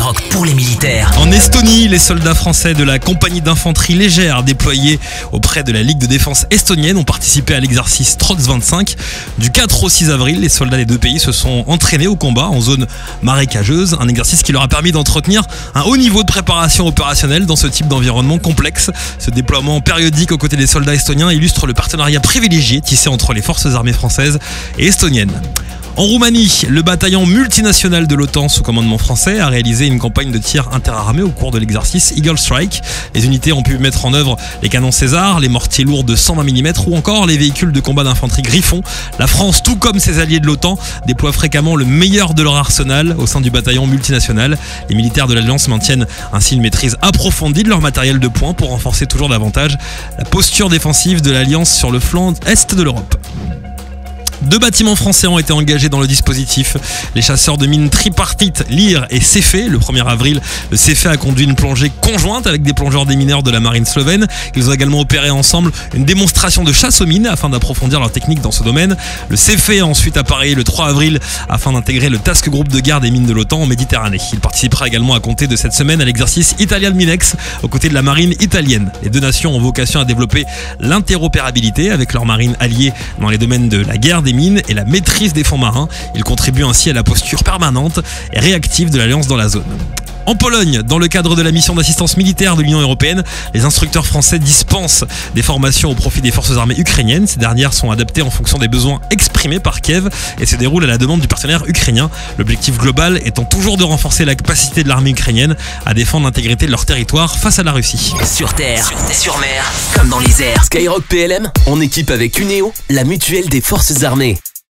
Skyrock pour les militaires. En Estonie, les soldats français de la compagnie d'infanterie légère déployés auprès de la Ligue de défense estonienne ont participé à l'exercice Trots 25. Du 4 au 6 avril, les soldats des deux pays se sont entraînés au combat en zone marécageuse, un exercice qui leur a permis d'entretenir un haut niveau de préparation opérationnelle dans ce type d'environnement complexe. Ce déploiement périodique aux côtés des soldats estoniens illustre le partenariat privilégié tissé entre les forces armées françaises et estoniennes. En Roumanie, le bataillon multinational de l'OTAN sous commandement français a réalisé une campagne de tir interarmés au cours de l'exercice Eagle Strike. Les unités ont pu mettre en œuvre les canons César, les mortiers lourds de 120 mm ou encore les véhicules de combat d'infanterie Griffon. La France, tout comme ses alliés de l'OTAN, déploie fréquemment le meilleur de leur arsenal au sein du bataillon multinational. Les militaires de l'Alliance maintiennent ainsi une maîtrise approfondie de leur matériel de poing pour renforcer toujours davantage la posture défensive de l'Alliance sur le flanc est de l'Europe. 2 bâtiments français ont été engagés dans le dispositif. Les chasseurs de mines tripartites Lyre et Cefé. Le 1er avril, le Cefé a conduit une plongée conjointe avec des plongeurs démineurs de la marine slovène. Ils ont également opéré ensemble une démonstration de chasse aux mines afin d'approfondir leur technique dans ce domaine. Le Cefé a ensuite appareillé le 3 avril afin d'intégrer le Task Group de garde des mines de l'OTAN en Méditerranée. Il participera également à compter de cette semaine à l'exercice Italian Minex aux côtés de la marine italienne. Les deux nations ont vocation à développer l'interopérabilité avec leurs marines alliées dans les domaines de la guerre des mines et la maîtrise des fonds marins. Il contribue ainsi à la posture permanente et réactive de l'Alliance dans la zone. En Pologne, dans le cadre de la mission d'assistance militaire de l'Union européenne, les instructeurs français dispensent des formations au profit des forces armées ukrainiennes. Ces dernières sont adaptées en fonction des besoins exprimés par Kiev et se déroulent à la demande du partenaire ukrainien. L'objectif global étant toujours de renforcer la capacité de l'armée ukrainienne à défendre l'intégrité de leur territoire face à la Russie. Sur terre, sur mer, comme dans les airs. Skyrock PLM, en équipe avec Uneo, la mutuelle des forces armées.